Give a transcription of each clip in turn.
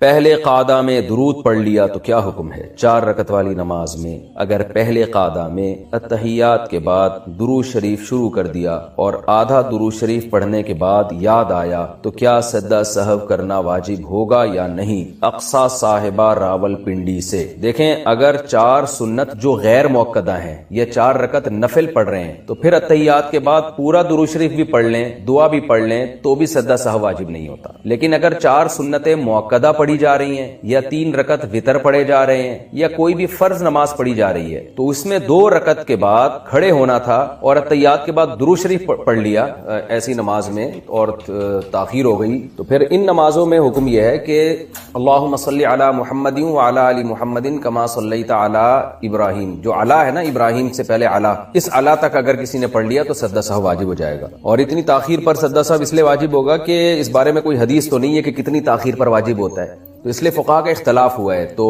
پہلے قعدہ میں درود پڑھ لیا تو کیا حکم ہے؟ 4 رکعت والی نماز میں اگر پہلے قعدہ میں اتحیات کے بعد درود شریف شروع کر دیا اور آدھا درود شریف پڑھنے کے بعد یاد آیا تو کیا سجدہ سہو کرنا واجب ہوگا یا نہیں؟ اقصی صاحبہ راول پنڈی سے۔ دیکھیں، اگر 4 سنت جو غیر موقدہ ہیں یا 4 رکعت نفل پڑھ رہے ہیں تو پھر اتحیات کے بعد پورا درود شریف بھی پڑھ لیں، دعا بھی پڑھ لیں تو بھی سجدہ سہو واجب نہیں ہوتا۔ لیکن اگر 4 سنتیں موقدہ پڑھی جا رہی ہیں یا 3 رکعت وتر پڑھے جا رہے ہیں یا کوئی بھی فرض نماز پڑھی جا رہی ہے تو اس میں 2 رکعت کے بعد کھڑے ہونا تھا اور اتحیات کے بعد درود شریف پڑھ لیا ایسی نماز میں اور تاخیر ہو گئی، تو پھر ان نمازوں میں حکم یہ ہے کہ اللہم صلی علی محمد وعلی آل محمد کما صلیت علی ابراہیم، جو علی ہے نا ابراہیم سے پہلے علی، اس علی تک اگر کسی نے پڑھ لیا تو سجدہ سہو واجب ہو جائے گا۔ اور اتنی تاخیر پر سجدہ سہو اس لیے واجب ہوگا کہ اس بارے میں کوئی حدیث تو نہیں ہے کہ کتنی تاخیر پر واجب ہوتا ہے، تو اس لیے فقہا کا اختلاف ہوا ہے، تو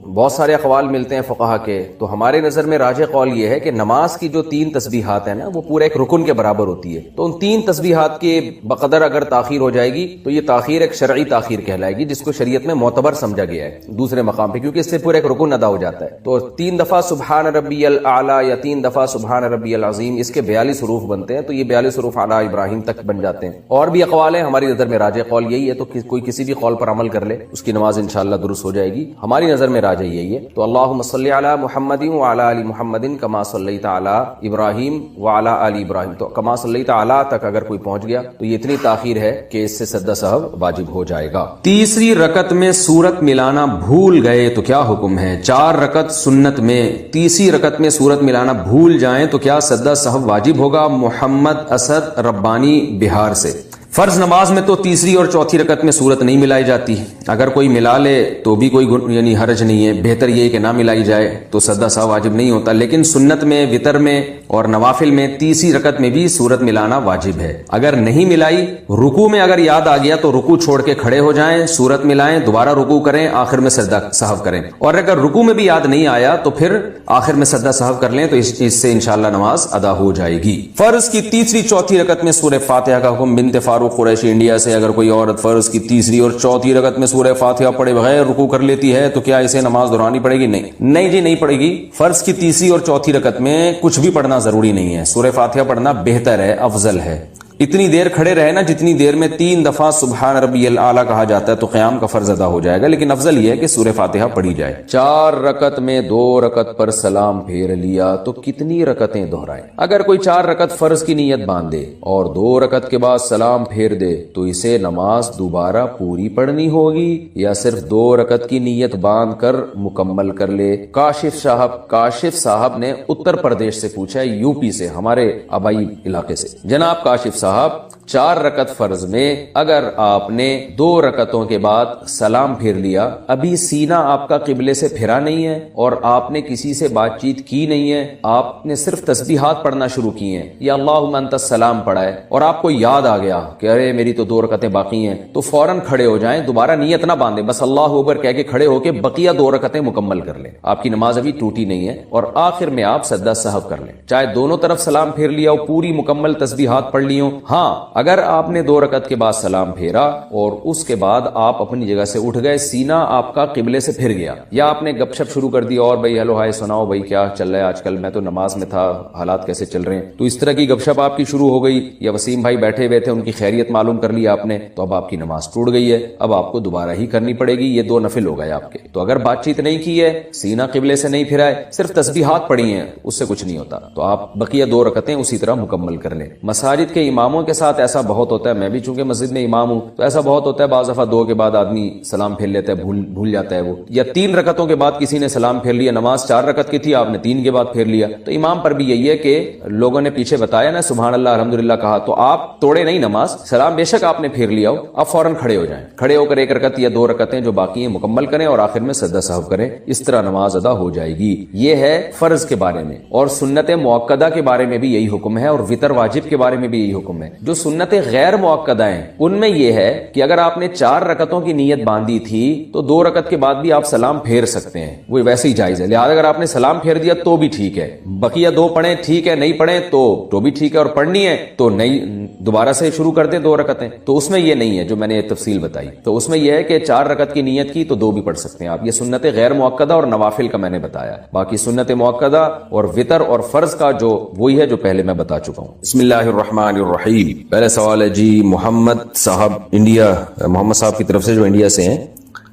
بہت سارے اقوال ملتے ہیں فقہا کے۔ تو ہمارے نظر میں راجح قول یہ ہے کہ نماز کی جو 3 تسبیحات ہیں نا وہ پورا ایک رکن کے برابر ہوتی ہے، تو ان 3 تسبیحات کے بقدر اگر تاخیر ہو جائے گی تو یہ تاخیر ایک شرعی تاخیر کہلائے گی، جس کو شریعت میں معتبر سمجھا گیا ہے دوسرے مقام پہ، کیونکہ اس سے پورا ایک رکن ادا ہو جاتا ہے۔ تو 3 دفعہ سبحان ربی الاعلی یا 3 دفعہ سبحان ربی العظیم، اس کے 42 حروف بنتے ہیں، تو یہ 42 حروف اعلی ابراہیم تک بن جاتے ہیں۔ اور بھی اقوال ہیں، ہماری نظر میں راجح قول یہی ہے، تو کوئی کسی بھی قول پر عمل کر لے اس کی نماز انشاءاللہ درست ہو جائے گی۔ ہماری نظر میں راجح یہی ہے۔ تو اللہم صلی علی محمد وعلی آل محمد کما صلیت علی ابراہیم وعلی آل ابراہیم، تو کما صلیت علی تک اگر کوئی پہنچ گیا تو یہ اتنی تاخیر ہے کہ اس سے سجدہ سہو واجب ہو جائے گا۔ تیسری رکعت میں سورت ملانا بھول گئے تو کیا حکم ہے؟ 4 رکعت سنت میں تیسری رکعت میں سورت ملانا بھول جائیں تو کیا سجدہ سہو واجب ہوگا؟ محمد اسد ربانی بہار سے۔ فرض نماز میں تو تیسری اور چوتھی رکعت میں سورت نہیں ملائی جاتی، اگر کوئی ملا لے تو بھی کوئی یعنی حرج نہیں ہے، بہتر یہ کہ نہ ملائی جائے تو سجدہ سہو واجب نہیں ہوتا۔ لیکن سنت میں، وتر میں اور نوافل میں تیسری رکعت میں بھی سورت ملانا واجب ہے۔ اگر نہیں ملائی، رکوع میں اگر یاد آ گیا تو رکوع چھوڑ کے کھڑے ہو جائیں، سورت ملائیں، دوبارہ رکوع کریں، آخر میں سجدہ سہو کریں۔ اور اگر رکوع میں بھی یاد نہیں آیا تو پھر آخر میں سجدہ سہو کر لیں، تو اس چیز سے انشاءاللہ نماز ادا ہو جائے گی۔ فرض کی تیسری چوتھی رکعت میں سورہ فاتحہ کا حکم۔ بنت فاروق قریشی انڈیا سے، اگر کوئی عورت فرض کی تیسری اور چوتھی رکعت میں سورہ فاتحہ پڑھے بغیر رکوع کر لیتی ہے تو کیا اسے نماز دہرانی پڑے گی؟ نہیں جی، نہیں پڑے گی۔ فرض کی تیسری اور چوتھی رکعت میں کچھ بھی پڑھنا ضروری نہیں ہے، سورہ فاتحہ پڑھنا بہتر ہے، افضل ہے۔ اتنی دیر کھڑے رہے نا جتنی دیر میں 3 دفعہ سبحان ربی الاعلی کہا جاتا ہے، تو قیام کا فرض ادا ہو جائے گا، لیکن افضل یہ ہے کہ سورہ فاتحہ پڑھی جائے۔ 4 رکعت میں 2 رکعت پر سلام پھیر لیا تو کتنی رکعتیں دہرائیں؟ اگر کوئی 4 رکعت فرض کی نیت باندھے اور 2 رکعت کے بعد سلام پھیر دے تو اسے نماز دوبارہ پوری پڑھنی ہوگی یا صرف 2 رکعت کی نیت باندھ کر مکمل کر لے؟ کاشف صاحب نے اتر پردیش سے پوچھا ہے، یو پی سے، ہمارے آبائی علاقے سے۔ جناب کاشف صاحب، 4 رکعت فرض میں اگر آپ نے 2 رکعتوں کے بعد سلام پھیر لیا، ابھی سینہ آپ کا قبلے سے پھرا نہیں ہے اور آپ نے کسی سے بات چیت کی نہیں ہے، آپ نے صرف تسبیحات پڑھنا شروع کی ہیں یا اللہم انت السلام پڑھا ہے، اور آپ کو یاد آ گیا کہ ارے میری تو 2 رکعتیں باقی ہیں، تو فوراً کھڑے ہو جائیں، دوبارہ نیت نہ باندھیں، بس اللہ اکبر کہہ کے کھڑے ہو کے بقیہ 2 رکعتیں مکمل کر لیں، آپ کی نماز ابھی ٹوٹی نہیں ہے، اور آخر میں آپ سجدہ سہو کر لیں، چاہے دونوں طرف سلام پھیر لیا ہو، پوری مکمل تسبیحات پڑھ لی ہوں۔ ہاں، اگر آپ نے 2 رکعت کے بعد سلام پھیرا اور اس کے بعد آپ اپنی جگہ سے اٹھ گئے، سینہ آپ کا قبلے سے پھر گیا، یا آپ نے گپ شپ شروع کر دی اور بھائی ہیلو ہائے سناؤ بھائی کیا چل رہا ہے آج کل، میں تو نماز میں تھا، حالات کیسے چل رہے ہیں، تو اس طرح کی گپ شپ آپ کی شروع ہو گئی، یا وسیم بھائی بیٹھے ہوئے تھے ان کی خیریت معلوم کر لی آپ نے، تو اب آپ کی نماز ٹوٹ گئی ہے، اب آپ کو دوبارہ ہی کرنی پڑے گی، یہ 2 نفل ہو گئے آپ کے۔ تو اگر بات چیت نہیں کی ہے، سینہ قبلے سے نہیں پھرا ہے، صرف تسبیحات پڑھی ہیں، اس سے کچھ نہیں ہوتا، تو آپ بقیہ 2 رکعتیں اسی طرح مکمل کر لیں۔ مساجد کے اماموں کے ساتھ ایسا بہت ہوتا ہے، میں بھی چونکہ مسجد میں امام ہوں تو ایسا بہت ہوتا ہے، بعض دفعہ 2 کے بعد آدمی سلام پھیر لیتا ہے، بھول جاتا ہے وہ، یا 3 رکعتوں کے بعد کسی نے سلام پھیر لیا، نماز 4 رکعت کی تھی، آپ نے 3 کے بعد پھیر لیا، تو امام پر بھی یہی ہے کہ لوگوں نے پیچھے بتایا نا سبحان اللہ الحمدللہ کہا، تو آپ توڑے نہیں نماز، سلام بے شک آپ نے پھیر لیا ہو، آپ فوراً کھڑے ہو جائیں، کھڑے ہو کر 1 رکعت یا 2 رکعتیں جو باقی ہیں مکمل کریں اور آخر میں سجدہ سہو کریں، اس طرح نماز ادا ہو جائے گی۔ یہ ہے فرض کے بارے میں، اور سنت موقدہ کے بارے میں بھی یہی حکم ہے، اور وتر واجب کے بارے میں بھی یہی حکم ہے۔ جو سنت غیر مؤکدہ ہیں ان میں یہ ہے کہ اگر آپ نے 4 رکعتوں کی نیت باندھی تھی تو 2 رکعت کے بعد بھی آپ سلام پھیر سکتے ہیں، وہ ویسے ہی جائز ہے. لہٰذا اگر آپ نے سلام پھیر دیا تو بھی ٹھیک ہے، بقیہ 2 پڑھیں ٹھیک ہے، نہیں پڑھیں تو بھی ٹھیک ہے، اور پڑھنی ہے تو نہیں دوبارہ سے شروع کر دیں 2 رکعتیں. تو اس میں یہ نہیں ہے جو میں نے تفصیل بتائی. تو اس میں یہ ہے کہ 4 رکعت کی نیت کی تو 2 بھی پڑھ سکتے ہیں آپ. یہ سنت غیر مؤکدہ اور نوافل کا میں نے بتایا. باقی سنت مؤکدہ اور وتر اور فرض کا جو وہی ہے جو پہلے میں بتا چکا ہوں. بسم اللہ الرحمن الرحیم. پہلے سوال ہے جی محمد صاحب انڈیا، محمد صاحب کی طرف سے جو انڈیا سے ہیں،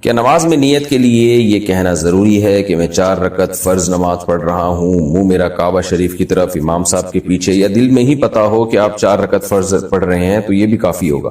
کیا نماز میں نیت کے لیے یہ کہنا ضروری ہے کہ میں 4 رکعت فرض نماز پڑھ رہا ہوں، منہ میرا کعبہ شریف کی طرف، امام صاحب کے پیچھے، یا دل میں ہی پتا ہو کہ آپ 4 رکعت فرض پڑھ رہے ہیں تو یہ بھی کافی ہوگا؟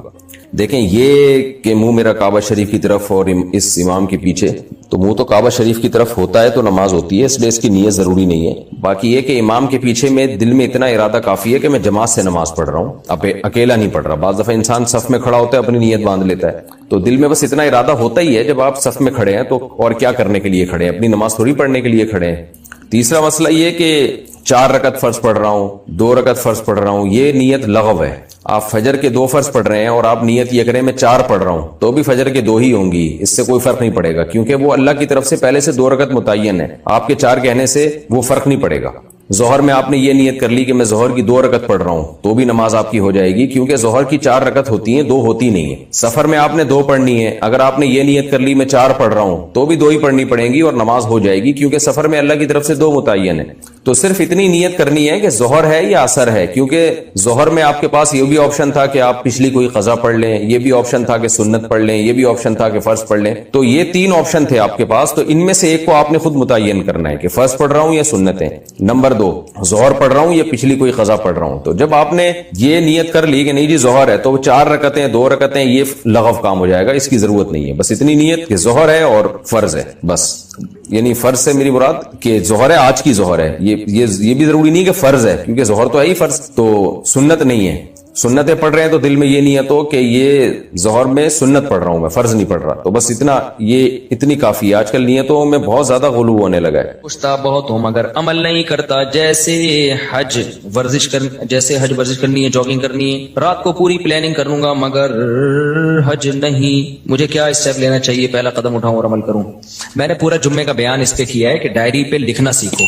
دیکھیں، یہ کہ منہ میرا کعبہ شریف کی طرف اور اس امام کے پیچھے، تو منہ تو کعبہ شریف کی طرف ہوتا ہے تو نماز ہوتی ہے، اس لیے اس کی نیت ضروری نہیں ہے. باقی یہ کہ امام کے پیچھے میں دل میں اتنا ارادہ کافی ہے کہ میں جماعت سے نماز پڑھ رہا ہوں، اب اکیلا نہیں پڑھ رہا. بعض دفعہ انسان صف میں کھڑا ہوتا ہے اپنی نیت باندھ لیتا ہے، تو دل میں بس اتنا ارادہ ہوتا ہی ہے. جب آپ صف میں کھڑے ہیں تو اور کیا کرنے کے لیے کھڑے ہیں؟ اپنی نماز تھوڑی پڑھنے کے لیے کھڑے ہیں. تیسرا مسئلہ یہ کہ 4 رکعت فرض پڑھ رہا ہوں، 2 رکعت فرض پڑھ رہا ہوں، یہ نیت لغو ہے. آپ فجر کے 2 فرض پڑھ رہے ہیں اور آپ نیت یہ کریں میں 4 پڑھ رہا ہوں تو بھی فجر کے 2 ہی ہوں گی، اس سے کوئی فرق نہیں پڑے گا، کیونکہ وہ اللہ کی طرف سے پہلے سے 2 رکعت متعین ہے. آپ کے 4 کہنے سے وہ فرق نہیں پڑے گا. ظہر میں آپ نے یہ نیت کر لی کہ میں ظہر کی 2 رکعت پڑھ رہا ہوں تو بھی نماز آپ کی ہو جائے گی، کیونکہ ظہر کی 4 رکعت ہوتی ہیں، 2 ہوتی نہیں ہیں. سفر میں آپ نے 2 پڑھنی ہے، اگر آپ نے یہ نیت کر لی میں 4 پڑھ رہا ہوں تو بھی 2 ہی پڑھنی پڑیں گی اور نماز ہو جائے گی، کیونکہ سفر میں اللہ کی طرف سے 2 متعین ہے. تو صرف اتنی نیت کرنی ہے کہ ظہر ہے یا عصر ہے، کیونکہ ظہر میں آپ کے پاس یہ بھی آپشن تھا کہ آپ پچھلی کوئی قضا پڑھ لیں، یہ بھی آپشن تھا کہ سنت پڑھ لیں، یہ بھی آپشن تھا کہ فرض پڑھ لیں. تو یہ 3 آپشن تھے آپ کے پاس، تو ان میں سے ایک کو آپ نے خود متعین کرنا ہے کہ فرض پڑھ رہا ہوں یا سنتیں. نمبر 2، ظہر پڑھ رہا ہوں یا پچھلی کوئی قضا پڑھ رہا ہوں. تو جب آپ نے یہ نیت کر لی کہ نہیں جی ظہر ہے، تو 4 رکعتیں 2 رکعتیں یہ لغو کام ہو جائے گا، اس کی ضرورت نہیں ہے. بس اتنی نیت کہ ظہر ہے اور فرض ہے بس. یعنی فرض سے میری مراد کہ ظہر ہے، آج کی ظہر ہے، یہ بھی ضروری نہیں کہ فرض ہے، کیونکہ ظہر تو ہے ہی فرض، تو سنت نہیں ہے. سنتیں پڑھ رہے ہیں تو دل میں یہ نیت ہو کہ یہ ظہر میں سنت پڑھ رہا ہوں، میں فرض نہیں پڑھ رہا. تو بس اتنی کافی ہے. آج کل نیتوں میں بہت زیادہ غلو ہونے لگا ہے. پوچھتا بہت ہوں مگر عمل نہیں کرتا. جیسے حج ورزش کرنی ہے، جاگنگ کرنی ہے، رات کو پوری پلاننگ کر لوں گا مگر حج نہیں. مجھے کیا اسٹیپ لینا چاہیے؟ پہلا قدم اٹھاؤں اور عمل کروں؟ میں نے پورا جمعے کا بیان اس پہ کیا ہے کہ ڈائری پہ لکھنا سیکھو.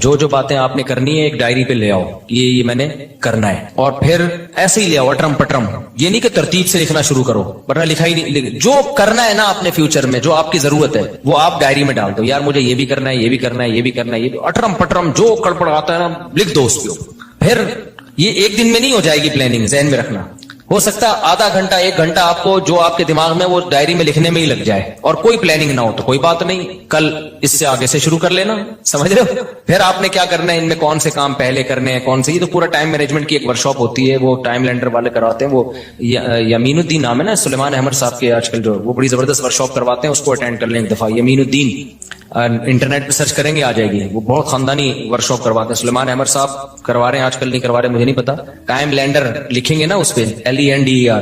جو باتیں آپ نے کرنی ہے ایک ڈائری پہ لے آؤ، یہ میں نے کرنا ہے، اور پھر ایسے ہی لے آؤ اٹرم پٹرم. یہ نہیں کہ ترتیب سے لکھنا شروع کرو ورنہ لکھا ہی نہیں. جو کرنا ہے نا اپنے فیوچر میں، جو آپ کی ضرورت ہے وہ آپ ڈائری میں ڈال دو. یار مجھے یہ بھی کرنا ہے، یہ بھی کرنا ہے، یہ بھی کرنا ہے، یہ بھی اٹرم پٹرم جو کڑپڑ آتا ہے نا لکھ دو اس پہ. پھر یہ ایک دن میں نہیں ہو جائے گی پلاننگ، ذہن میں رکھنا. ہو سکتا ہے آدھا گھنٹہ 1 گھنٹہ آپ کو جو آپ کے دماغ میں وہ ڈائری میں لکھنے میں ہی لگ جائے اور کوئی پلاننگ نہ ہو تو کوئی بات نہیں، کل اس سے آگے سے شروع کر لینا. سمجھ رہے ہو؟ پھر آپ نے کیا کرنا ہے، ان میں کون سے کام پہلے کرنے ہیں، کون سے. یہ تو پورا ٹائم مینجمنٹ کی ایک ورکشاپ ہوتی ہے، وہ ٹائم لینڈر والے کرواتے ہیں. وہ یمین الدین نام ہے نا سلیمان احمد صاحب کے، آج کل جو وہ بڑی زبردست ورکشاپ کرواتے ہیں، اس کو اٹینڈ کر لیں ایک دفعہ. یمین الدین انٹرنیٹ پہ سرچ کریں گے آ جائے گی. وہ بہت خاندانی ورکشاپ کرواتے ہیں. سلیمان احمد صاحب کروا رہے ہیں، آج کل نہیں کروا رہے مجھے نہیں پتا. ٹائم لینڈر لکھیں گے نا اس پہ LENDER،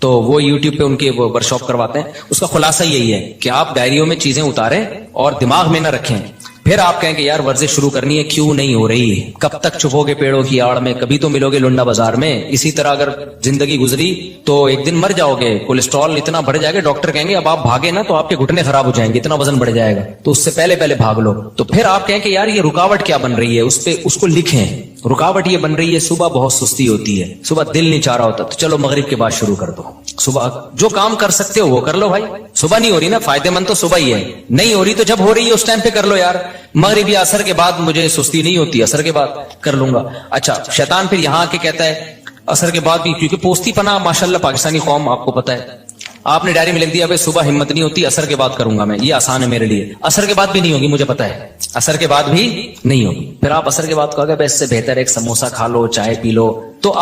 تو وہ یوٹیوب پہ ان کے وہ ورکشاپ کرواتے ہیں. اس کا خلاصہ یہی ہے کہ آپ ڈائریوں میں چیزیں اتاریں اور دماغ میں نہ رکھیں. پھر آپ کہیں کہ یار ورزش شروع کرنی ہے، کیوں نہیں ہو رہی؟ کب تک چھپو گے پیڑوں کی آڑ میں؟ کبھی تو ملو گے لنڈا بازار میں. اسی طرح اگر زندگی گزری تو ایک دن مر جاؤ گے. کولیسٹرول اتنا بڑھ جائے گا، ڈاکٹر کہیں گے اب آپ بھاگے نا تو آپ کے گھٹنے خراب ہو جائیں گے، اتنا وزن بڑھ جائے گا. تو اس سے پہلے بھاگ لو. تو پھر آپ کہیں کہ یار یہ رکاوٹ کیا بن رہی ہے، اس کو لکھیں. رکاوٹ یہ بن رہی ہے صبح بہت سستی ہوتی ہے، صبح دل نہیں چاہ رہا ہوتا، تو چلو مغرب کے بعد شروع کر دو. صبح جو کام کر سکتے ہو وہ کر لو بھائی. صبح نہیں ہو رہی نا، فائدے مند تو صبح ہی ہے. نہیں ہو رہی تو جب ہو رہی ہے اس ٹائم پہ کر لو یار. مغرب یا عصر کے بعد مجھے سستی نہیں ہوتی، عصر کے بعد کر لوں گا. اچھا شیطان پھر یہاں آ کے کہتا ہے عصر کے بعد بھی، کیونکہ پوستی پناہ ماشاءاللہ پاکستانی قوم آپ کو پتا ہے. آپ نے ڈائری میں لکھ دیا بھائی صبح ہمت نہیں ہوتی، عصر کے بعد کروں گا میں، یہ آسان ہے میرے لیے. عصر کے بعد بھی نہیں ہوگی مجھے پتا ہے، عصر کے بعد بھی نہیں ہوگی. پھر آپ عصر کے بعد کہو گے اس سے بہتر ایک سموسہ کھا لو، چائے پی لو. تو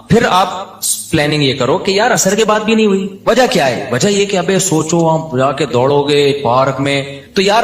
پھر آپ پلاننگ یہ کرو کہ یار عصر کے بعد بھی نہیں ہوئی، وجہ کیا ہے؟ وجہ یہ کہ ابے سوچو آپ جا کے دوڑو گے پارک میں، تو یار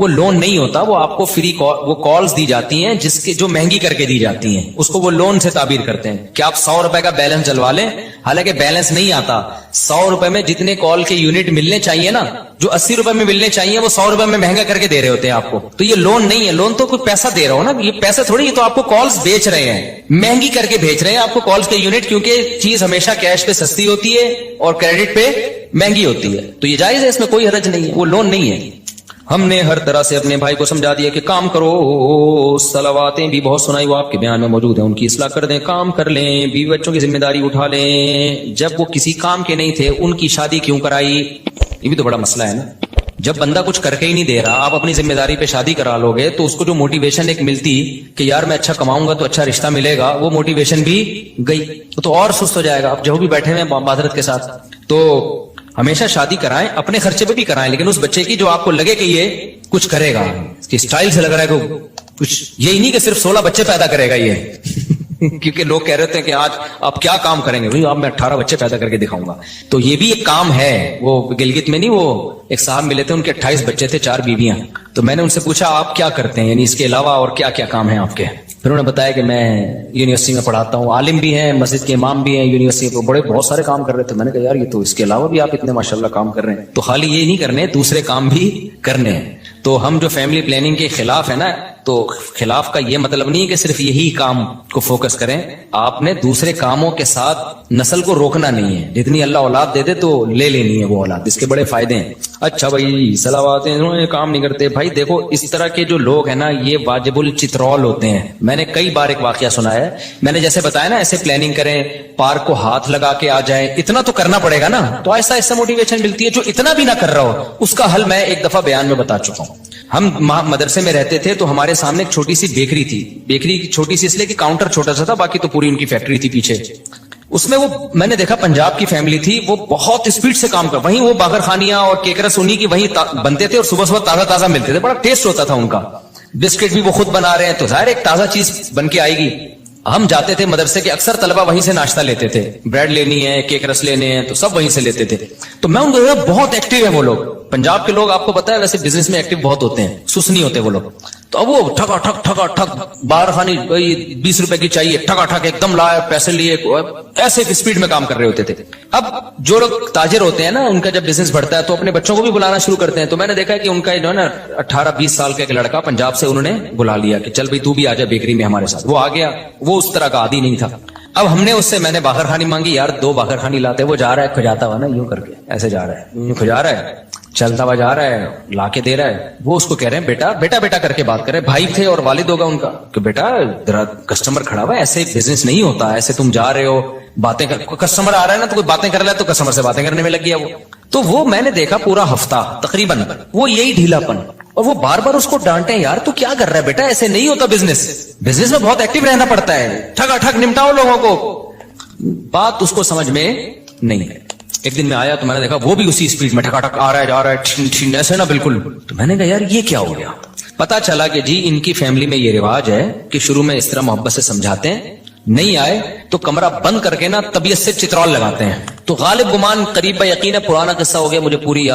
وہ لون نہیں ہوتا, وہ آپ کو فری وہ کالز دی جاتی ہیں جس کے جو مہنگی کر کے دی جاتی ہیں, اس کو وہ لون سے تعبیر کرتے ہیں کہ آپ 100 روپے کا بیلنس ڈلوا لیں, حالانکہ بیلنس نہیں آتا. 100 روپے میں جتنے کال کے یونٹ ملنے چاہیے نا, جو 80 روپے میں ملنے چاہیے, وہ 100 روپے میں مہنگا کر کے دے رہے ہوتے ہیں آپ کو. تو یہ لون نہیں ہے, لون تو کوئی پیسہ دے رہا ہو نا, یہ پیسہ تھوڑی, یہ تو آپ کو کالز بیچ رہے ہیں, مہنگی کر کے بیچ رہے ہیں آپ کو کالز کے یونٹ, کیونکہ چیز ہمیشہ کیش پہ سستی ہوتی ہے اور کریڈٹ پہ مہنگی ہوتی ہے. تو یہ جائز ہے, اس میں کوئی حرج نہیں ہے, وہ لون نہیں ہے. ہم نے ہر طرح سے اپنے بھائی کو سمجھا دیا کہ کام کرو, صلواتیں بھی بہت سنائی, وہ آپ کے بیان میں موجود ہیں, ان کی اصلاح کر دیں, کام کر لیں, بیوی بچوں کی ذمہ داری اٹھا لیں. جب وہ کسی کام کے نہیں تھے ان کی شادی کیوں کرائی, یہ بھی تو بڑا مسئلہ ہے نا. جب بندہ کچھ کر کے ہی نہیں دے رہا, آپ اپنی ذمہ داری پہ شادی کرا لو گے, تو اس کو جو موٹیویشن ایک ملتی کہ یار میں اچھا کماؤں گا تو اچھا رشتہ ملے گا, وہ موٹیویشن بھی گئی, تو اور سست ہو جائے گا. اب جو بھی بیٹھے ہیں معذرت کے ساتھ, تو ہمیشہ شادی کرائیں, اپنے خرچے پہ بھی کرائیں, لیکن اس بچے کی جو آپ کو لگے کہ یہ کچھ کرے گا, اس کی اسٹائل سے لگ رہا ہے کہ کچھ, یہی نہیں کہ صرف 16 بچے پیدا کرے گا یہ کیونکہ لوگ کہہ رہے تھے کہ آج آپ کیا کام کریں گے, بھائی اب میں 18 بچے پیدا کر کے دکھاؤں گا. تو یہ بھی ایک کام ہے. وہ گلگت میں نہیں, وہ ایک صاحب ملے تھے, ان کے 28 بچے تھے, 4 بیویاں. تو میں نے ان سے پوچھا آپ کیا کرتے ہیں, یعنی اس کے علاوہ اور کیا کیا کام ہیں آپ کے. پھر انہوں نے بتایا کہ میں یونیورسٹی میں پڑھاتا ہوں, عالم بھی ہیں, مسجد کے امام بھی ہیں, یونیورسٹی کو بہت سارے کام کر رہے تھے. میں نے کہا یار یہ تو اس کے علاوہ بھی آپ اتنے ماشاءاللہ کام کر رہے ہیں. تو خالی یہ نہیں کرنے, دوسرے کام بھی کرنے ہیں. تو ہم جو فیملی پلاننگ کے خلاف ہے نا, تو خلاف کا یہ مطلب نہیں ہے کہ صرف یہی کام کو فوکس کریں, آپ نے دوسرے کاموں کے ساتھ نسل کو روکنا نہیں ہے. جتنی اللہ اولاد دے دے تو لے لینی ہے وہ اولاد, اس کے بڑے فائدے ہیں. اچھا بھائی صلواتیں کام نہیں کرتے, بھائی دیکھو اس طرح کے جو لوگ ہیں نا یہ واجب الچترول ہوتے ہیں. میں نے کئی بار ایک واقعہ سنا ہے, میں نے جیسے بتایا نا ایسے پلاننگ کریں, پارک کو ہاتھ لگا کے آ جائیں, اتنا تو کرنا پڑے گا نا, تو ایسا ایسا موٹیویشن ملتی ہے. جو اتنا بھی نہ کر رہا ہو اس کا حل میں ایک دفعہ بیان میں بتا چکا ہوں. ہم مدرسے میں رہتے تھے تو ہمارے سامنے ایک چھوٹی سی بیکری تھی. بیکری چھوٹی سی اس لیے کہ کاؤنٹر چھوٹا سا تھا, باقی تو پوری ان کی فیکٹری تھی پیچھے. اس میں وہ میں نے دیکھا پنجاب کی فیملی تھی, وہ بہت اسپیڈ سے کام کر, وہیں وہ باغر خانیاں اور کیکرس انہی کی وہیں بنتے تھے, اور صبح صبح تازہ تازہ ملتے تھے, بڑا ٹیسٹ ہوتا تھا ان کا. بسکٹ بھی وہ خود بنا رہے ہیں, تو ظاہر ایک تازہ چیز بن کے آئے گی. ہم جاتے تھے مدرسے کے, اکثر طلبہ وہیں سے ناشتہ لیتے تھے, بریڈ لینی ہے, کیک رس لینے ہیں, تو سب وہیں سے لیتے تھے. تو میں ان کو بہت ایکٹیو ہے وہ لوگ. پنجاب کے لوگ آپ کو پتا ہے ویسے بزنس میں ایکٹیو بہت ہوتے ہیں, سست نہیں ہوتے وہ لوگ. تو اب وہ ٹھکا ٹھک ٹھکا ٹھک باہر خانی 20 روپے کی چاہیے, ٹھکا ٹھک ایک دم لائے, پیسے لیے, ایسے اسپیڈ میں کام کر رہے ہوتے تھے. اب جو لوگ تاجر ہوتے ہیں نا, ان کا جب بزنس بڑھتا ہے تو اپنے بچوں کو بھی بلانا شروع کرتے ہیں. تو میں نے دیکھا کہ ان کا جو ہے نا 18-20 سال کا ایک لڑکا پنجاب سے انہوں نے بلا لیا کہ چل بھائی تو بھی آ جا بیکری میں ہمارے ساتھ. وہ آ گیا, وہ اس طرح کا عادی نہیں تھا. اب ہم نے اس سے, میں نے باہر خانی مانگی, یار 2 باہر خانی لاتے. وہ جا رہا ہے کھجاتا ہوا نا یوں کر کے, ایسے جا رہا ہے, یوں کھجا رہا ہے, چلتا ہوا جا رہا ہے, لا کے دے رہا ہے. وہ اس کو کہہ رہے ہیں بیٹا بیٹا بیٹا کر کے بات کر رہے. بھائی تھے اور والد ہوگا ان کا, کہ بیٹا ذرا کسٹمر کھڑا ہوا ہے, ایسے بزنس نہیں ہوتا, ایسے تم جا رہے ہو باتیں کر, کسٹمر آ رہا ہے نا تو کوئی باتیں کر رہا ہے تو کسٹمر سے باتیں کرنے میں لگ گیا وہ. تو وہ میں نے دیکھا پورا ہفتہ تقریباً وہ یہی ڈھیلا پن, اور وہ بار بار اس کو ڈانٹے, یار تو کیا کر رہا ہے بیٹا, ایسے نہیں ہوتا بزنس, بزنس میں بہت ایکٹیو رہنا پڑتا ہے, ٹھگا ٹھگ نمٹاؤ لوگوں کو. بات اس کو سمجھ میں نہیں ہے. ایک دن میں آیا تو میں نے دیکھا وہ بھی اسی اسپیڈ میں ٹھکا ٹھک آ رہا ہے, جا رہا ہے, ایسے نا بالکل. تو میں نے کہا یار یہ کیا ہو گیا. پتا چلا کہ جی ان کی فیملی میں یہ رواج ہے کہ شروع میں اس طرح محبت سے سمجھاتے ہیں, نہیں آئے تو کمرہ بند کر کے نا طبیعت سے چترول لگاتے ہیں. تو غالب گمان قریب یقین ہے, پرانا قصہ ہو گیا, مجھے پوری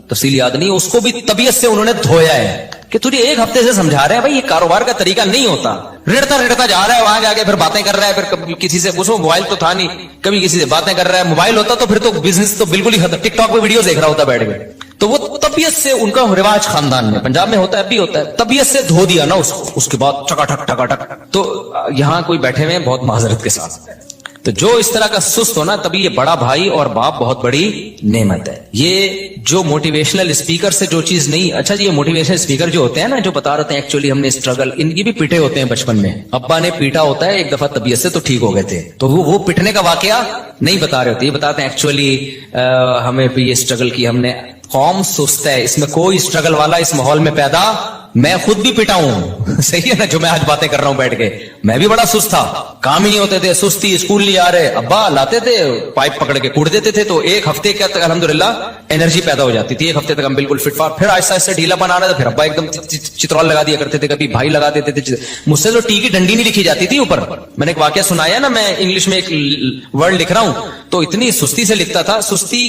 تفصیل یاد نہیں, اس کو بھی طبیعت سے انہوں نے دھویا ہے کہ تجھے 1 ہفتے سے سمجھا رہے ہیں بھائی یہ کاروبار کا طریقہ نہیں ہوتا. رڑتا جا رہا ہے, وہاں جا کے پھر باتیں کر رہا ہے, پھر کسی سے اس وقت موبائل تو تھا نہیں, کبھی کسی سے باتیں کر رہا ہے. موبائل ہوتا تو پھر تو بزنس تو بالکل ہی ٹک ٹاک پہ ویڈیو دیکھ رہا ہوتا بیٹھ کے. تو وہ طبیعت سے ان کا رواج خاندان میں, پنجاب میں ہوتا ہے, اب بھی ہوتا ہے, طبیعت سے دھو دیا نا اس کو, اس کے بعد ٹھکا ٹھک ٹھکا ٹھک. تو یہاں کوئی بیٹھے ہوئے بہت معذرت کے ساتھ, تو جو اس طرح کا سست ہونا, تبھی یہ بڑا بھائی اور باپ بہت بڑی نعمت ہے. یہ جو موٹیویشنل اسپیکر سے جو چیز نہیں, اچھا جی یہ موٹیویشنل اسپیکر جو ہوتے ہیں نا, جو بتا رہے ہیں ایکچولی ہم نے اسٹرگل, ان کی بھی پیٹے ہوتے ہیں بچپن میں, ابا نے پیٹا ہوتا ہے ایک دفعہ طبیعت سے تو ٹھیک ہو گئے تھے. تو وہ پٹنے کا واقعہ نہیں بتا رہے ہوتے, یہ بتاتے ہیں ایکچولی ہمیں بھی یہ اسٹرگل کی, ہم نے, قوم سست ہے, اس میں کوئی اسٹرگل والا اس ماحول میں پیدا, میں خود بھی پیٹا ہوں, صحیح ہے نا, جو میں آج باتیں کر رہا ہوں بیٹھ کے, میں بھی بڑا سست تھا, کام ہی نہیں ہوتے تھے, سستی, اسکول نہیں آ رہے, ابا لاتے تھے پائپ پکڑ کے کوڑ دیتے تھے. تو 1 ہفتے کے تک الحمدللہ انرجی پیدا ہو جاتی تھی, 1 ہفتے تک ہم بالکل فٹ فاٹ. پھر آہستہ آہستہ ڈھیلا بنا رہا تھا, پھر ابا ایک دم چترول لگا دیا کرتے تھے, کبھی بھائی لگا دیتے تھے. مجھ سے تو ٹی کی ڈنڈی نہیں لکھی جاتی تھی اوپر. میں نے ایک واقعہ سنایا نا, میں انگلش میں ایک ورڈ لکھ رہا ہوں تو اتنی سستی سے لکھتا تھا, سستی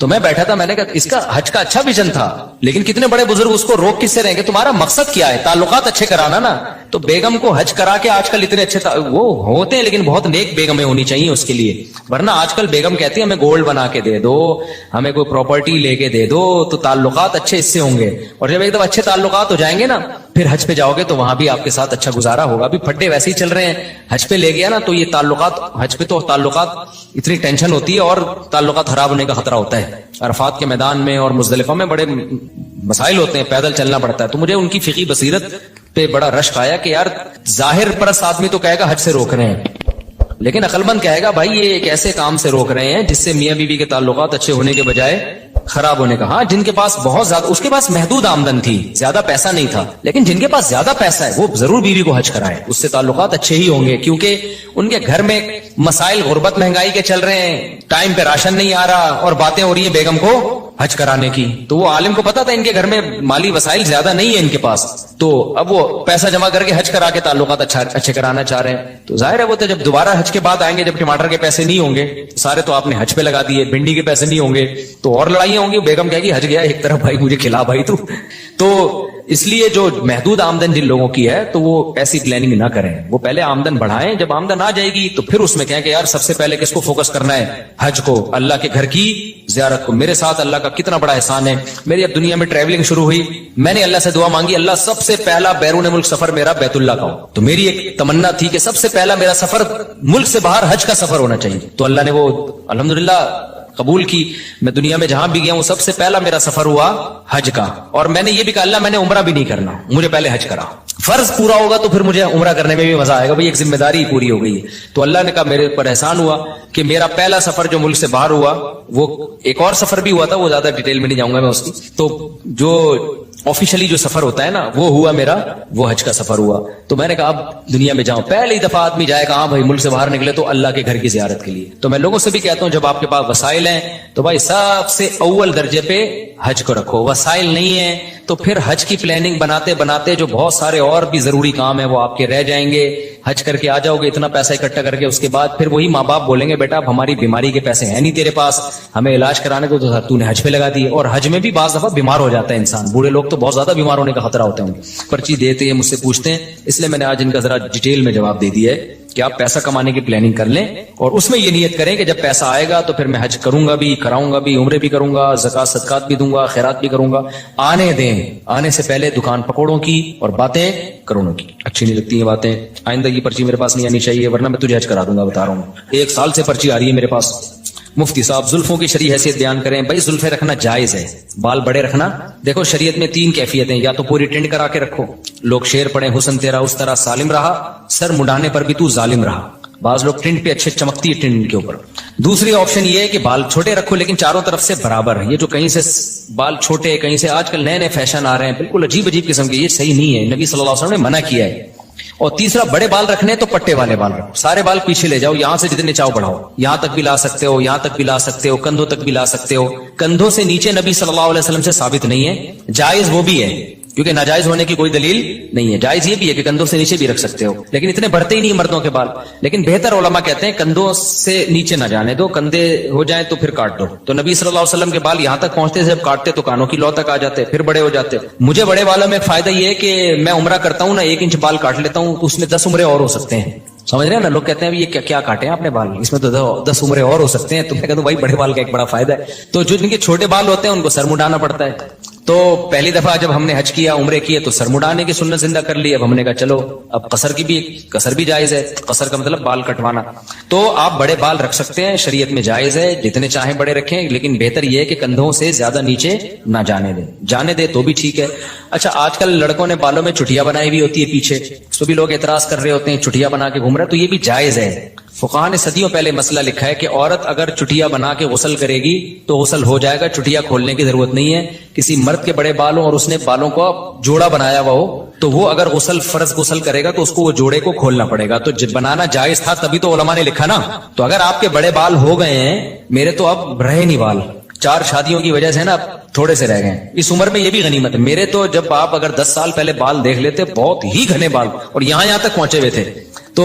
تو میں بیٹھا تھا, میں نے کہا اس کا حج کا اچھا ویژن تھا, لیکن کتنے بڑے بزرگ اس کو روک کس سے رہیں گے, تمہارا مقصد کیا ہے, تعلقات اچھے کرانا نا. تو بیگم کو حج کرا کے آج کل اتنے اچھے وہ ہوتے ہیں, لیکن بہت نیک بیگمیں ہونی چاہیے اس کے لیے, ورنہ آج کل بیگم کہتی ہے ہمیں گولڈ بنا کے دے دو, ہمیں کوئی پراپرٹی لے کے دے دو, تو تعلقات اچھے اس سے ہوں گے. اور جب ایک دفعہ اچھے تعلقات ہو جائیں گے نا, پھر حج پہ جاؤ گے تو وہاں بھی آپ کے ساتھ اچھا گزارا ہوگا. ابھی پھڈے ویسے ہی چل رہے ہیں, حج پہ لے گیا نا تو یہ تعلقات, حج پہ تو تعلقات اتنی ٹینشن ہوتی ہے اور تعلقات خراب ہونے کا خطرہ ہوتا ہے. عرفات کے میدان میں اور مزدلفہ میں بڑے مسائل ہوتے ہیں, پیدل چلنا پڑتا ہے. تو مجھے ان کی فقہی بصیرت پہ بڑا رشک آیا کہ یار ظاہر پرست آدمی تو کہے گا حج سے روک رہے ہیں, لیکن عقل مند کہے گا بھائی یہ ایک ایسے کام سے روک رہے ہیں جس سے میاں بیوی کے تعلقات اچھے ہونے کے بجائے خراب ہونے کا. ہاں جن کے پاس بہت زیادہ, اس کے پاس محدود آمدن تھی, زیادہ پیسہ نہیں تھا, لیکن جن کے پاس زیادہ پیسہ ہے وہ ضرور بیوی کو حج کرائے, اس سے تعلقات اچھے ہی ہوں گے, کیونکہ ان کے گھر میں مسائل غربت مہنگائی کے چل رہے ہیں, ٹائم پہ راشن نہیں آ رہا اور باتیں ہو رہی ہیں بیگم کو حج کرانے کی. تو وہ عالم کو پتا تھا ان کے گھر میں مالی وسائل زیادہ نہیں ہے ان کے پاس, تو اب وہ پیسہ جمع کر کے حج کرا کے تعلقات اچھے کرانا چاہ رہے ہیں. تو ظاہر ہے وہ تو جب دوبارہ حج کے بعد آئیں گے, جب ٹماٹر کے پیسے نہیں ہوں گے سارے, تو آپ نے حج پہ لگا دیے, بھنڈی کے پیسے نہیں ہوں گے تو اور لڑائیاں ہوں گی. بیگم کہے گی حج گیا ایک طرف, بھائی مجھے کھلا بھائی تو اس لیے جو محدود آمدن جن لوگوں کی ہے تو وہ ایسی پلاننگ نہ کریں, وہ پہلے آمدن بڑھائیں, جب آمدن آ جائے گی تو پھر اس میں کہیں کہ یار سب سے پہلے کس کو فوکس کرنا ہے, حج کو, اللہ کے گھر کی زیارت کو. میرے ساتھ اللہ کا کتنا بڑا احسان ہے, میری اب دنیا میں ٹریولنگ شروع ہوئی, میں نے اللہ سے دعا مانگی اللہ سب سے پہلا بیرون ملک سفر میرا بیت اللہ کا ہو. تو میری ایک تمنا تھی کہ سب سے پہلا میرا سفر ملک سے باہر حج کا سفر ہونا چاہیے, تو اللہ نے وہ الحمدللہ قبول کی. میں دنیا میں جہاں بھی گیا ہوں سب سے پہلا میرا سفر ہوا حج کا, اور میں نے یہ بھی کہا اللہ میں نے عمرہ بھی نہیں کرنا, مجھے پہلے حج کرا, فرض پورا ہوگا تو پھر مجھے عمرہ کرنے میں بھی مزہ آئے گا, بھئی ایک ذمہ داری پوری ہو گئی. تو اللہ نے کہا میرے پر احسان ہوا کہ میرا پہلا سفر جو ملک سے باہر ہوا, وہ ایک اور سفر بھی ہوا تھا, وہ زیادہ ڈیٹیل میں نہیں جاؤں گا میں اس کی. تو جو آفیشلی جو سفر ہوتا ہے نا وہ ہوا میرا, وہ حج کا سفر ہوا. تو میں نے کہا اب دنیا میں جاؤں, پہلی دفعہ آدمی جائے گا, ہاں بھائی ملک سے باہر نکلے تو اللہ کے گھر کی زیارت کے لیے. تو میں لوگوں سے بھی کہتا ہوں جب آپ کے پاس وسائل ہیں تو بھائی سب سے اول درجے پہ حج کو رکھو. وسائل نہیں ہیں تو پھر حج کی پلاننگ بناتے بناتے جو بہت سارے اور بھی ضروری کام ہیں وہ آپ کے رہ جائیں گے. حج کر کے آ جاؤ گے اتنا پیسہ اکٹھا کر کے, اس کے بعد پھر وہی ماں باپ بولیں گے بیٹا اب ہماری بیماری کے پیسے ہیں نہیں تیرے پاس, ہمیں علاج کرانے کو تو نے حج پہ لگا دی. اور حج میں بھی بعض دفعہ بیمار ہو جاتا ہے انسان, بوڑھے لوگ تو بہت زیادہ بیمار ہونے کا خطرہ ہوتا ہے, پرچی دیتے ہیں مجھ سے پوچھتے ہیں, اس لیے میں نے آج ان کا ذرا ڈیٹیل میں جواب دے دیا ہے کہ آپ پیسہ کمانے کی پلاننگ کر لیں اور اس میں یہ نیت کریں کہ جب پیسہ آئے گا تو پھر میں حج کروں گا بھی, کراؤں گا بھی, عمرے بھی کروں گا, زکات صدقات بھی دوں گا, خیرات بھی کروں گا. آنے دیں, آنے سے پہلے دکان پکوڑوں کی اور باتیں کروڑوں کی اچھی نہیں لگتی ہیں باتیں. آئندہ یہ پرچی میرے پاس نہیں آنی چاہیے ورنہ میں تجھے حج کرا دوں گا, بتا رہا ہوں. 1 سال سے پرچی آ رہی ہے میرے پاس. مفتی صاحب زلفوں کی شرعی حیثیت بیان کریں. بھائی زلفیں رکھنا جائز ہے, بال بڑے رکھنا. دیکھو شریعت میں 3 کیفیتیں, یا تو پوری ٹنڈ کرا کے رکھو, لوگ شعر پڑھیں حسن تیرا اس طرح سالم رہا, سر مڈانے پر بھی تو ظالم رہا. بعض لوگ ٹنڈ پہ اچھے چمکتی ہے ٹنڈ کے اوپر. دوسری آپشن یہ ہے کہ بال چھوٹے رکھو لیکن چاروں طرف سے برابر. یہ جو کہیں سے بال چھوٹے کہیں سے آج کل نئے فیشن آ رہے ہیں بالکل عجیب عجیب قسم کے, یہ صحیح نہیں ہے, نبی صلی اللہ علیہ وسلم نے منع کیا ہے. اور تیسرا بڑے بال رکھنے تو پٹے والے بال رکھو, سارے بال پیچھے لے جاؤ, یہاں سے جتنے چاہو بڑھاؤ, یہاں تک بھی لا سکتے ہو, یہاں تک بھی لا سکتے ہو, کندھوں تک بھی لا سکتے ہو. کندھوں سے نیچے نبی صلی اللہ علیہ وسلم سے ثابت نہیں ہے, جائز وہ بھی ہے کیونکہ ناجائز ہونے کی کوئی دلیل نہیں ہے. جائز یہ بھی ہے کہ کندھوں سے نیچے بھی رکھ سکتے ہو, لیکن اتنے بڑھتے ہی نہیں مردوں کے بال. لیکن بہتر علماء کہتے ہیں کندھوں سے نیچے نہ جانے دو, کندھے ہو جائیں تو پھر کاٹ دو. تو نبی صلی اللہ علیہ وسلم کے بال یہاں تک پہنچتے جب کاٹتے تو کانوں کی لو تک آ جاتے, پھر بڑے ہو جاتے. مجھے بڑے بالوں میں فائدہ یہ ہے کہ میں عمرہ کرتا ہوں نا, 1 انچ بال کاٹ لیتا ہوں تو اس میں 10 عمرے اور ہو سکتے ہیں. سمجھ رہے ہیں نا, لوگ کہتے ہیں یہ کیا کاٹے ہیں آپ نے بال, اس میں تو 10 عمرے اور ہو سکتے ہیں. تو میں کہتا ہوں بھائی بڑے بال کا ایک بڑا فائدہ ہے. تو جو جن کے چھوٹے بال ہوتے ہیں ان کو سر مڈانا پڑتا ہے. تو پہلی دفعہ جب ہم نے حج کیا, عمرے کیے, تو سر مڈانے کی سنت زندہ کر لی. اب ہم نے کہا چلو اب قصر بھی جائز ہے. قصر کا مطلب بال کٹوانا. تو آپ بڑے بال رکھ سکتے ہیں, شریعت میں جائز ہے, جتنے چاہیں بڑے رکھیں, لیکن بہتر یہ ہے کہ کندھوں سے زیادہ نیچے نہ جانے دیں. جانے دیں تو بھی ٹھیک ہے. اچھا آج کل لڑکوں نے بالوں میں چٹیاں بنائی ہوئی ہوتی ہے پیچھے, اس کو بھی لوگ اعتراض کر رہے ہوتے ہیں چٹیاں بنا کے گھوم رہے, تو یہ بھی جائز ہے. فقہاء نے صدیوں پہلے مسئلہ لکھا ہے کہ عورت اگر چٹیا بنا کے غسل کرے گی تو غسل ہو جائے گا, چٹیا کھولنے کی ضرورت نہیں ہے. کسی مرد کے بڑے بال ہوں اور اس نے بالوں کو جوڑا بنایا ہوا ہو تو وہ اگر فرض غسل کرے گا تو اس کو وہ جوڑے کو کھولنا پڑے گا. تو بنانا جائز تھا تبھی تو علماء نے لکھا نا. تو اگر آپ کے بڑے بال ہو گئے ہیں, میرے تو اب رہے نہیں بال, 4 شادیوں کی وجہ سے نا تھوڑے سے رہ گئے. اس عمر میں یہ بھی غنیمت ہے. میرے تو جب آپ اگر 10 سال پہلے بال دیکھ لیتے بہت ہی گھنے بال اور یہاں تک پہنچے ہوئے تھے. تو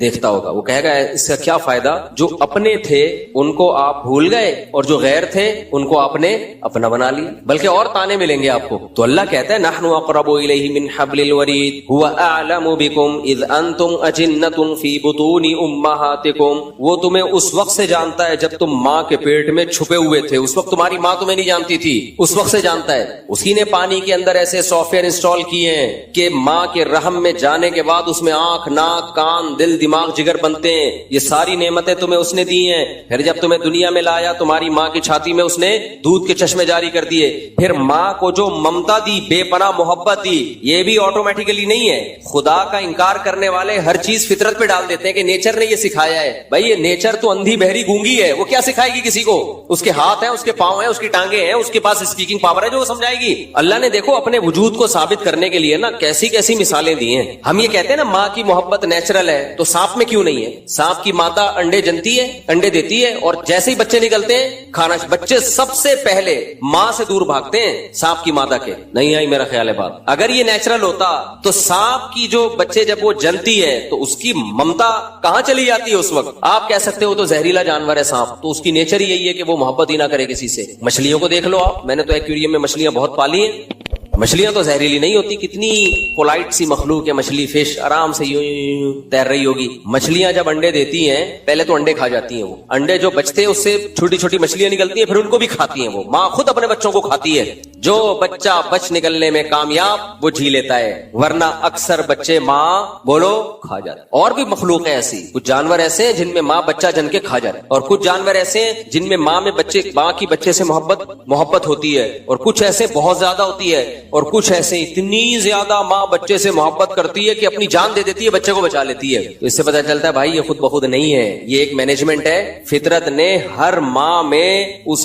دیکھتا ہوگا وہ کہے گا اس کا کیا فائدہ، جو اپنے تھے ان کو آپ بھول گئے اور جو غیر تھے ان کو آپ نے اپنا بنا لیا، بلکہ اور تانے ملیں گے آپ کو۔ تو اللہ کہتا ہے نحن اقرب الیہ من حبل الورید هو اعلم بکم اذ انتم اجنۃ فی بطون امہاتکم، وہ تمہیں اس وقت سے جانتا ہے جب تم ماں کے پیٹ میں چھپے ہوئے تھے، اس وقت تمہاری ماں تمہیں نہیں جانتی تھی، اس وقت سے جانتا ہے۔ اسی نے پانی کے اندر ایسے سافٹ ویئر انسٹال کیے ہیں کہ ماں کے رحم میں جانے کے بعد اس میں آنکھ، ناک، کان، دل، دماغ، جگر بنتے ہیں، یہ ساری نعمتیں تمہیں اس نے دی ہیں۔ پھر جب تمہیں دنیا میں لایا تمہاری ماں کی چھاتی میں اس نے دودھ کے چشمے جاری کر دیے، پھر ماں کو جو ممتا دی، بے پناہ محبت دی، یہ بھی آٹومیٹیکلی نہیں ہے۔ خدا کا انکار کرنے والے ہر چیز فطرت پہ ڈال دیتے ہیں کہ نیچر نے یہ سکھایا ہے۔ بھائی یہ نیچر تو اندھی بہری گونگی ہے، وہ کیا سکھائے گی کسی کو؟ اس کے ہاتھ ہیں، اس کے پاؤں ہیں، اس کی ٹانگیں ہیں، اس کے پاس اسپیکنگ پاور ہے جو وہ سمجھائے گی۔ اللہ نے دیکھو اپنے وجود کو ثابت کرنے کے لیے نا کیسی کیسی مثالیں دی ہیں۔ ہم یہ کہتے ہیں نا ماں کی محبت نیچرل ہے، تو سانپ میں کیوں نہیں ہے؟ سانپ کی مادہ انڈے جنتی ہے، انڈے دیتی ہے، اور جیسے ہی بچے نکلتے ہیں کھانا، بچے سب سے پہلے ماں سے دور بھاگتے ہیں سانپ کی مادہ کے۔ نہیں آئی میرا خیال ہے بات؟ اگر یہ نیچرل ہوتا تو سانپ کی جو بچے جب وہ جنتی ہے تو اس کی ممتا کہاں چلی جاتی ہے اس وقت؟ آپ کہہ سکتے ہو تو زہریلا جانور ہے سانپ، تو اس کی نیچر ہی یہی ہے کہ وہ محبت ہی نہ کرے کسی سے۔ مچھلیوں کو دیکھ لو آپ، میں نے تو ایکویریم میں مچھلیاں بہت پالی ہیں، مچھلیاں تو زہریلی نہیں ہوتی، کتنی پولائٹ سی مخلوق ہے مچھلی، فش آرام سے یوں تیر رہی ہوگی۔ مچھلیاں جب انڈے دیتی ہیں پہلے تو انڈے کھا جاتی ہیں، وہ انڈے جو بچتے ہیں اس سے چھوٹی چھوٹی مچھلیاں نکلتی ہیں، پھر ان کو بھی کھاتی ہیں۔ وہ ماں خود اپنے بچوں کو کھاتی ہے، جو بچہ بچ نکلنے میں کامیاب وہ جی لیتا ہے، ورنہ اکثر بچے ماں بولو کھا جاتے۔ اور بھی مخلوق ہے ایسی، کچھ جانور ایسے ہیں جن میں ماں بچہ جن کے کھا جاتے، اور کچھ جانور ایسے ہیں جن میں ماں کی بچے سے محبت ہوتی ہے، اور کچھ ایسے بہت زیادہ ہوتی ہے، اور کچھ ایسے اتنی زیادہ ماں بچے سے محبت کرتی ہے کہ اپنی جان دے دیتی ہے، بچے کو بچا لیتی ہے۔ تو اس سے پتہ چلتا ہے بھائی یہ خود بخود نہیں ہے، یہ ایک مینجمنٹ ہے۔ فطرت نے ہر ماں میں اس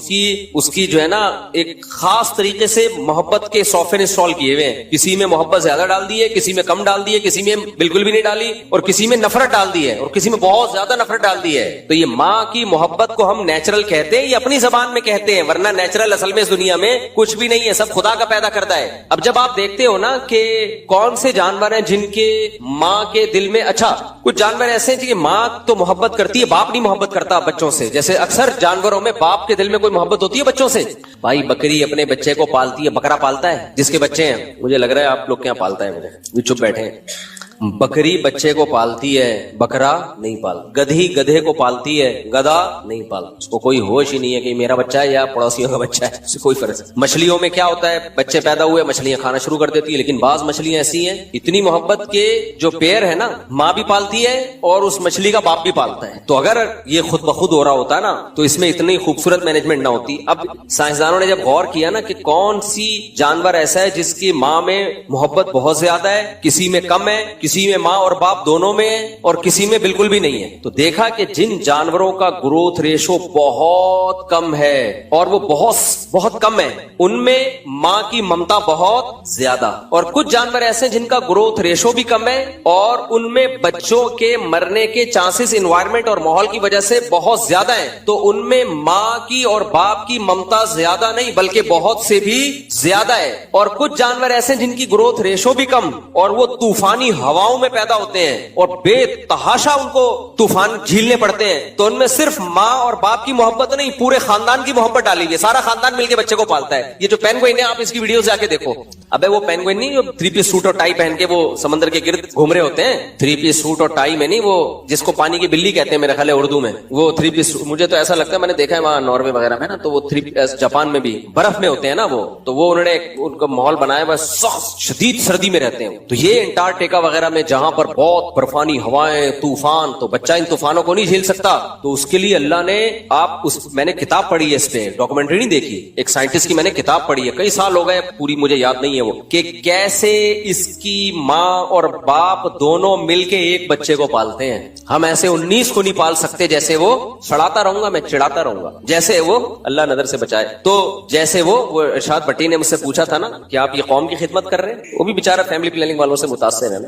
کی جو ہے نا ایک خاص طریقے سے محبت کے سافٹ ویئر انسٹال کیے ہوئے ہیں۔ کسی میں محبت زیادہ ڈال دی ہے، کسی میں کم ڈال دی ہے، کسی میں بالکل بھی نہیں ڈالی، اور کسی میں نفرت ڈال دی ہے، اور کسی میں بہت زیادہ نفرت ڈال دی ہے۔ تو یہ ماں کی محبت کو ہم نیچرل کہتے ہیں، یہ اپنی زبان میں کہتے ہیں، ورنہ نیچرل اصل میں اس دنیا میں کچھ بھی نہیں ہے، سب خدا کا پیدا کرتا ہے۔ اب جب آپ دیکھتے ہو نا کہ کون سے جانور ہیں جن کے ماں کے دل میں، اچھا کچھ جانور ایسے ہیں کہ ماں تو محبت کرتی ہے، باپ نہیں محبت کرتا بچوں سے، جیسے اکثر جانوروں میں باپ کے دل میں کوئی محبت ہوتی ہے بچوں سے۔ بھائی بکری اپنے بچے کو پالتی ہے، بکرا پالتا ہے جس کے بچے ہیں، مجھے لگ رہا ہے آپ لوگ کے یہاں پالتا ہے، مجھے چپ بیٹھے ہیں۔ بکری بچے کو پالتی ہے، بکرا نہیں پالتا۔ گدھی گدھے کو پالتی ہے، گدھا نہیں پالتا، اس کو کوئی ہوش ہی نہیں ہے کہ میرا بچہ ہے یا پڑوسیوں کا بچہ ہے، اس سے کوئی فرق نہیں۔ مچھلیوں میں کیا ہوتا ہے، بچے پیدا ہوئے مچھلیاں کھانا شروع کر دیتی ہے، لیکن بعض مچھلیاں ایسی ہیں اتنی محبت کے جو پیر ہے نا ماں بھی پالتی ہے اور اس مچھلی کا باپ بھی پالتا ہے۔ تو اگر یہ خود بخود ہو رہا ہوتا نا تو اس میں اتنی خوبصورت مینجمنٹ نہ ہوتی۔ اب سائنسدانوں نے جب غور کیا نا کہ کون سی جانور ایسا ہے جس کی ماں میں محبت بہت زیادہ ہے، کسی میں کم ہے، کسی میں ماں اور باپ دونوں میں ہے، اور کسی میں بالکل بھی نہیں ہے، تو دیکھا کہ جن جانوروں کا گروتھ ریشو بہت کم ہے اور وہ بہت کم ہے، ان میں ماں کی ممتا بہت زیادہ، اور کچھ جانور ایسے جن کا گروتھ ریشو بھی کم ہے اور ان میں بچوں کے مرنے کے چانسز انوائرمنٹ اور ماحول کی وجہ سے بہت زیادہ ہیں، تو ان میں ماں کی اور باپ کی ممتا زیادہ نہیں بلکہ بہت سے بھی زیادہ ہے۔ اور کچھ جانور ایسے جن کی گروتھ ریشو بھی کم اور وہ طوفانی ہواؤں میں پیدا ہوتے ہیں اور بے تحاشا ان کو طوفان جھیلنے پڑتے ہیں، تو ان میں صرف ماں اور باپ کی محبت نہیں، پورے خاندان کی محبت ڈالی ہوئی ہے، سارا خاندان مل کے بچے کو پالتا ہے۔ یہ جو پینگوئن ہے آپ اس کی ویڈیو جا کے دیکھو، ابے وہ پینگوئن نہیں جو 3 پیس سوٹ اور ٹائی پہن کے وہ سمندر کے گرد گھوم رہے ہوتے ہیں، 3 پیس سوٹ اور ٹائی میں نہیں، وہ جس کو پانی کی بلی کہتے ہیں میرا خیال ہے اردو میں، وہ 3 پیس، مجھے تو ایسا لگتا ہے میں نے دیکھا ہے وہاں ناروے وغیرہ میں نا، تو وہ 3 جاپان میں بھی برف میں ہوتے ہیں نا وہ، تو وہ انہوں نے ان کا ماحول بنایا ہوا سخت شدید سردی میں رہتے ہیں۔ تو یہ انٹارکٹیکا وغیرہ میں جہاں پر بہت برفانی ہوائیں، طوفان، تو بچہ ان طوفانوں کو نہیں جھیل سکتا، تو اس کے لیے اللہ نے میں نے کتاب پڑھی ہے، اس پہ ڈاکومنٹری نہیں دیکھی، ایک سائنٹسٹ کی میں نے کتاب پڑھی ہے، کئی سال ہو گئے پوری مجھے یاد نہیں ہے وہ، کہ کیسے اس کی ماں اور باپ دونوں مل کے ایک بچے کو پالتے ہیں۔ ہم ایسے 19 کو نہیں پال سکتے جیسے وہ، سڑاتا رہوں گا میں، چڑھاتا رہوں گا، جیسے وہ اللہ نظر سے بچائے۔ تو جیسے وہ ارشاد بٹی نے مجھ سے پوچھا تھا نا کہ آپ یہ قوم کی خدمت کر رہے ہیں، وہ بھی بیچارہ فیملی پلاننگ والوں سے متاثر ہے نا،